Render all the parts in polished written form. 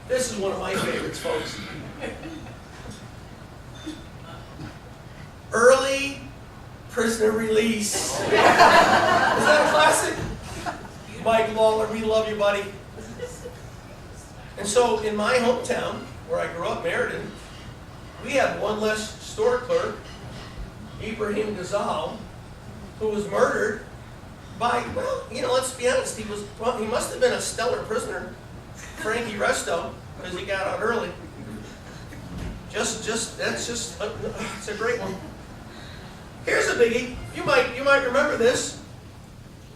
This is one of my favorites, folks. Early prisoner release. Is that a classic? Mike Lawler, we love you, buddy. And so in my hometown, where I grew up, Meriden, we had one less store clerk, Ibrahim Ghazal, who was murdered by, well, let's be honest, he must have been a stellar prisoner, Frankie Resto, because he got out early. It's a great one. Here's a biggie. You might remember this.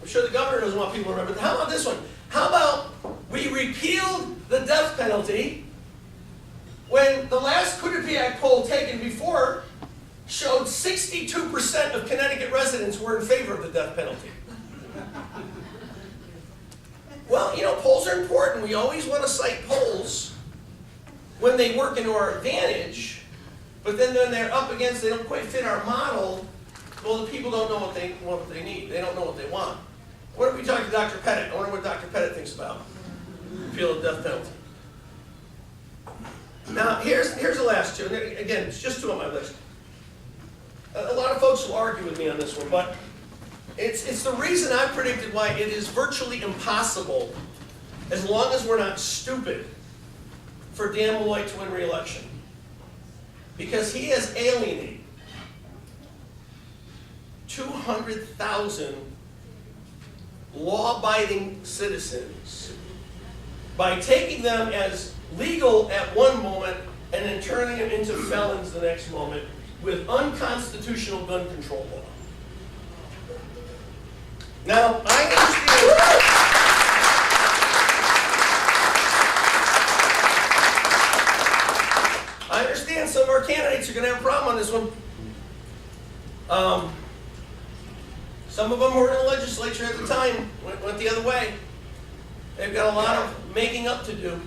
I'm sure the governor doesn't want people to remember. How about this one? How about we repealed the death penalty when the last Quinnipiac poll taken before showed 62% of Connecticut residents were in favor of the death penalty? Well, polls are important. We always want to cite polls when they work into our advantage, but then when they're up against, they don't quite fit our model. Well, the people don't know what they need. They don't know what they want. What if we talk to Dr. Pettit? I wonder what Dr. Pettit thinks about repeal of the death penalty. Now, here's the last two. And again, it's just two on my list. A lot of folks will argue with me on this one, but it's the reason I predicted why it is virtually impossible, as long as we're not stupid, for Dan Malloy to win re-election. Because he has alienated 200,000 law-abiding citizens by taking them as legal at one moment and then turning them into felons the next moment with unconstitutional gun control law. Now, I understand some of our candidates are going to have a problem on this one. Some of them who were in the legislature at the time went the other way. They've got a lot of making up to do.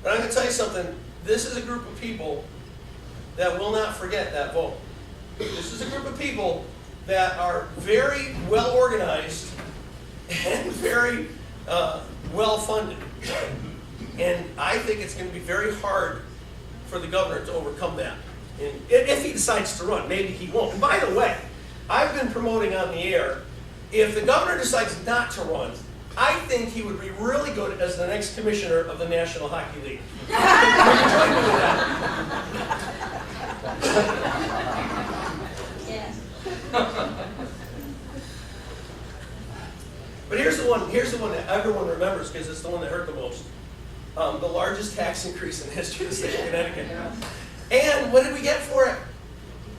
But I'm going to tell you something. This is a group of people that will not forget that vote. This is a group of people that are very well organized and very well funded. And I think it's going to be very hard for the governor to overcome that. And if he decides to run, maybe he won't. And by the way, I've been promoting on the air, if the governor decides not to run, I think he would be really good as the next commissioner of the National Hockey League. Would you join me with that? Yes. But here's the one that everyone remembers because it's the one that hurt the most. The largest tax increase in the history of the state of Connecticut. And what did we get for it?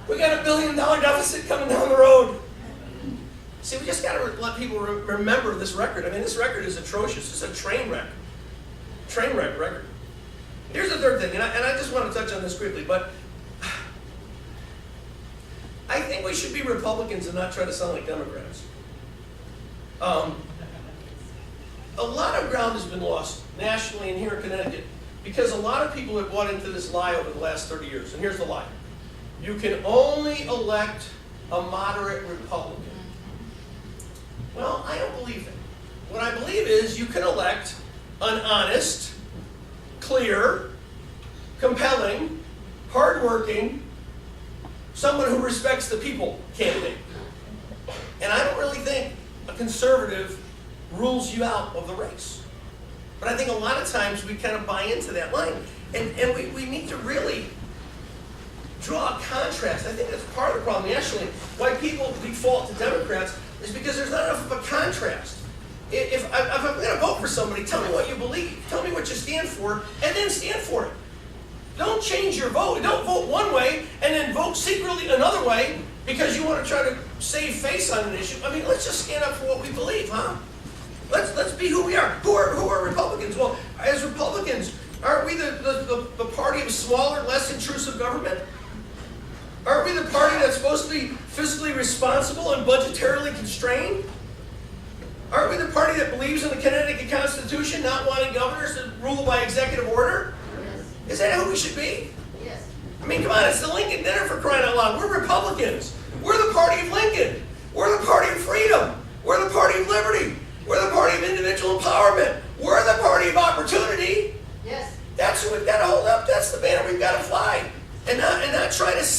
We got $1 billion deficit coming down the road. See, we just got to let people remember this record. I mean, this record is atrocious. It's a train wreck. Train wreck record. Here's the third thing, and I just want to touch on this quickly, but I think we should be Republicans and not try to sound like Democrats. A lot of ground has been lost nationally and here in Connecticut because a lot of people have bought into this lie over the last 30 years. And here's the lie. You can only elect a moderate Republican. Well, I don't believe it. What I believe is you can elect an honest, clear, compelling, hardworking, someone who respects the people candidate. And I don't really think a conservative rules you out of the race. But I think a lot of times we kind of buy into that line. And we need to really draw a contrast. I think that's part of the problem nationally. Why people default to Democrats is because there's not enough of a contrast. If I'm going to vote for somebody, tell me what you believe. Tell me what you stand for, and then stand for it. Don't change your vote. Don't vote one way and then vote secretly another way because you want to try to save face on an issue. I mean, let's just stand up for what we believe, huh? Let's be who we are. Who are Republicans? Well, as Republicans, aren't we the party of smaller, less intrusive government? Aren't we the party that's supposed to be fiscally responsible and budgetarily constrained? Aren't we the party that believes in the Connecticut Constitution, not wanting governors to rule by executive order? Yes. Is that who we should be? Yes. I mean, come on, it's the Lincoln dinner for crying out loud. We're Republicans. We're the party of Lincoln. We're the party of freedom. We're the party of liberty. We're the party of individual empowerment. We're the party of opportunity.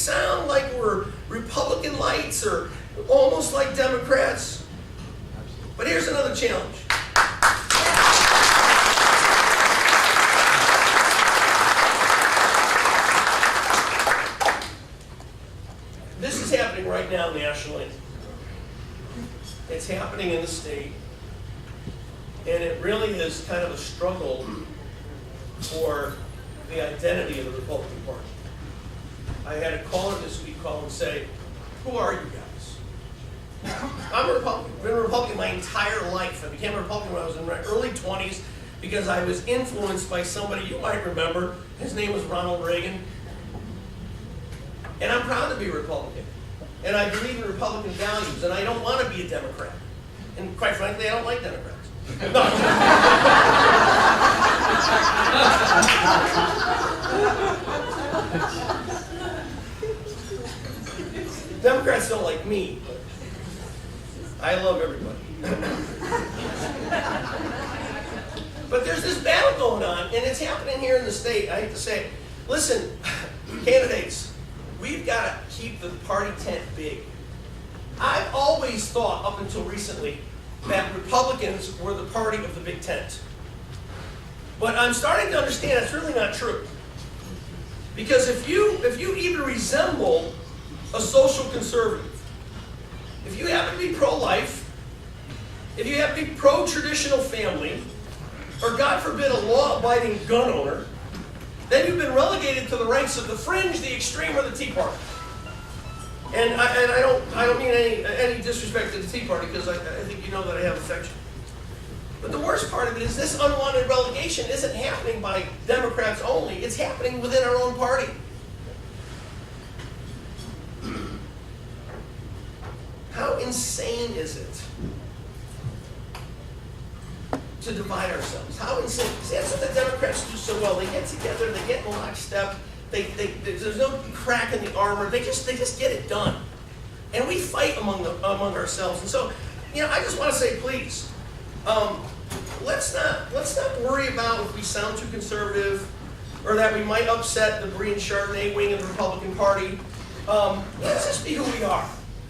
sound like we're Republican lights or almost like Democrats. But here's another challenge. This is happening right now nationally. It's happening in the state. And it really is kind of a struggle for the identity of the Republican Party. I had a caller this week call and say, who are you guys? I'm a Republican. I've been a Republican my entire life. I became a Republican when I was in my early 20s because I was influenced by somebody you might remember. His name was Ronald Reagan. And I'm proud to be a Republican. And I believe in Republican values, and I don't want to be a Democrat. And quite frankly, I don't like Democrats. No. Democrats don't like me, but I love everybody. But there's this battle going on, and it's happening here in the state. I hate to say it. Listen, candidates, we've got to keep the party tent big. I've always thought, up until recently, that Republicans were the party of the big tent. But I'm starting to understand that's really not true. Because if you even resemble a social conservative, if you happen to be pro-life, if you happen to be pro-traditional family, or God forbid a law-abiding gun owner, then you've been relegated to the ranks of the fringe, the extreme, or the Tea Party. And I don't mean any disrespect to the Tea Party, because I think you know that I have affection. But the worst part of it is this unwanted relegation isn't happening by Democrats only. It's happening within our own party. How insane is it to divide ourselves? How insane? See, that's what the Democrats do so well. They get together, they get in lockstep. There's no crack in the armor. They just get it done, and we fight among ourselves. And so, I just want to say, please, let's not worry about if we sound too conservative, or that we might upset the Brie and Chardonnay wing of the Republican Party. Let's just be who we are.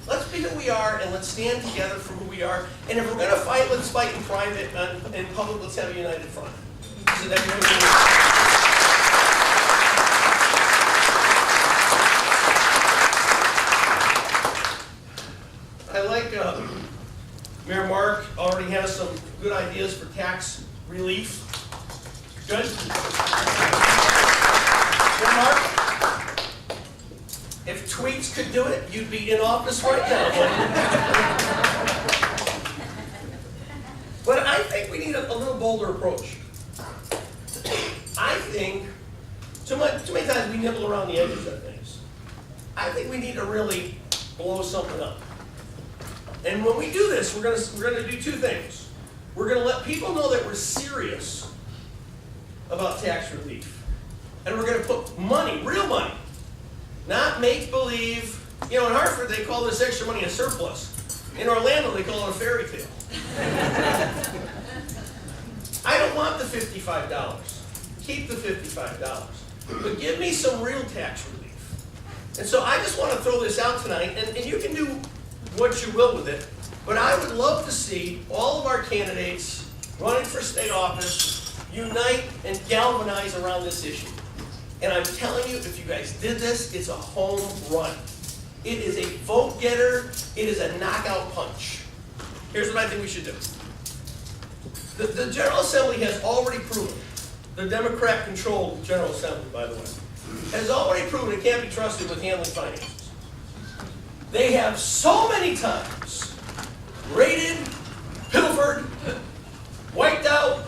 Let's be who we are, and let's stand together for who we are. And if we're going to fight, let's fight in private. In public, let's have a united front. So that I like Mayor Mark already has some good ideas for tax relief. Good? Mayor Mark, if tweets could do it, you'd be in office right now. But I think we need a little bolder approach. I think too many times we nibble around the edges of things. I think we need to really blow something up. And when we do this, we're gonna do two things. We're gonna let people know that we're serious about tax relief, and we're gonna put money, real money, not make believe. In Hartford they call this extra money a surplus. In Orlando they call it a fairy tale. I don't want the $55. Keep the $55, but give me some real tax relief. And so I just want to throw this out tonight, and you can do what you will with it, but I would love to see all of our candidates running for state office unite and galvanize around this issue. And I'm telling you, if you guys did this, it's a home run. It is a vote getter. It is a knockout punch. Here's what I think we should do. The General Assembly has already proven, the Democrat-controlled General Assembly, by the way, has already proven it can't be trusted with handling finances. They have so many times raided, pilfered, wiped out,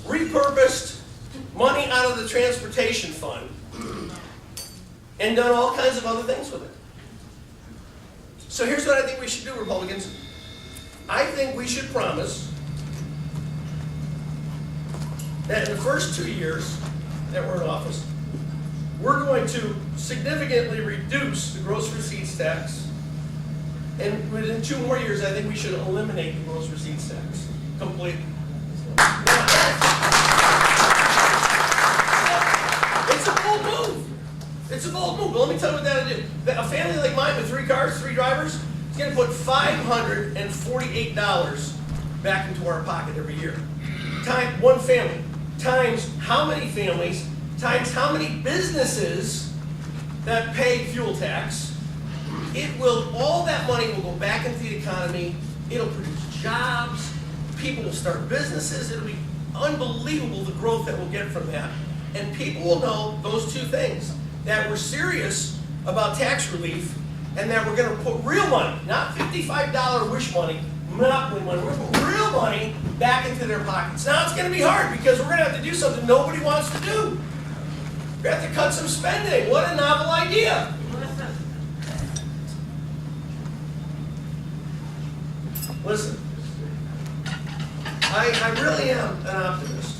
repurposed money out of the transportation fund, and done all kinds of other things with it. So here's what I think we should do, Republicans. I think we should promise that in the first 2 years that we're in office, we're going to significantly reduce the gross receipts tax. And within 2 more years, I think we should eliminate the gross receipts tax completely. It's a bold move. It's a bold move, but let me tell you what that'll do. A family like mine with 3 cars, 3 drivers, is going to put $548 back into our pocket every year. Time one family, times how many families, times how many businesses that pay fuel tax. All that money will go back into the economy. It'll produce jobs. People will start businesses. It'll be unbelievable the growth that we'll get from that. And people will know those 2 things, that we're serious about tax relief and that we're going to put real money, not $55 wish money, monopoly money. We're going to put real money back into their pockets. Now it's going to be hard because we're going to have to do something nobody wants to do. We have to cut some spending. What a novel idea. Listen, I really am an optimist.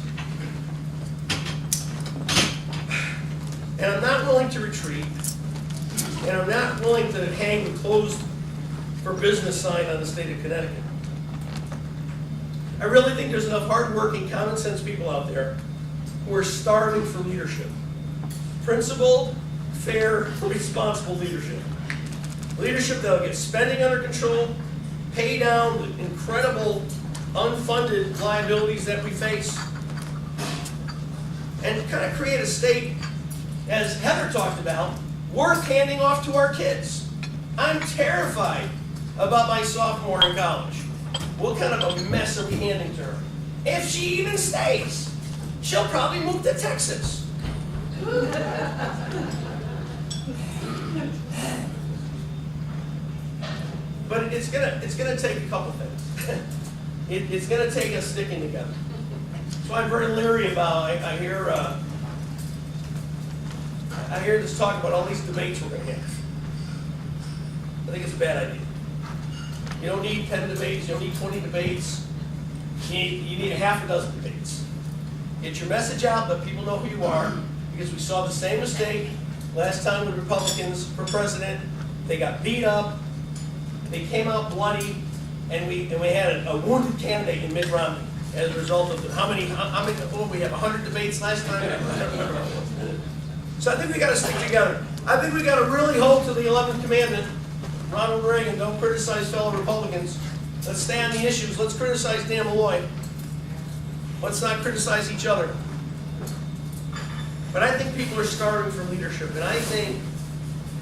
And I'm not willing to retreat. And I'm not willing to hang the closed for business sign on the state of Connecticut. I really think there's enough hardworking, common sense people out there who are starving for leadership. Principled, fair, responsible leadership. Leadership that will get spending under control, pay down the incredible unfunded liabilities that we face, and kind of create a state, as Heather talked about, worth handing off to our kids. I'm terrified about my sophomore in college. What kind of a mess are we handing to her? If she even stays, she'll probably move to Texas. But it's gonna take a couple things. It's gonna take us sticking together. So I'm very leery about. I hear this talk about all these debates we're gonna have. I think it's a bad idea. You don't need 10 debates. You don't need 20 debates. You need a half a dozen debates. Get your message out. Let people know who you are. Because we saw the same mistake last time with Republicans for president. They got beat up. They came out bloody, and we had a wounded candidate in Mitt Romney as a result of how many? We have 100 debates last time. So I think we got to stick together. I think we got to really hold to the 11th commandment. Ronald Reagan, don't criticize fellow Republicans. Let's stay on the issues. Let's criticize Dan Malloy. Let's not criticize each other. But I think people are starving for leadership, and I think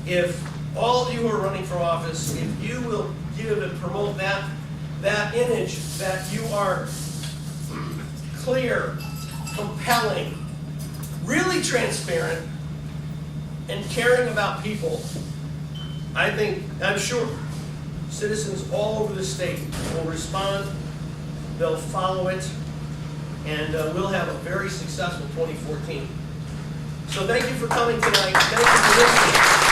if all of you who are running for office, if you will give and promote that image that you are clear, compelling, really transparent, and caring about people, I'm sure citizens all over the state will respond, they'll follow it, and we'll have a very successful 2014. So thank you for coming tonight. Thank you for listening.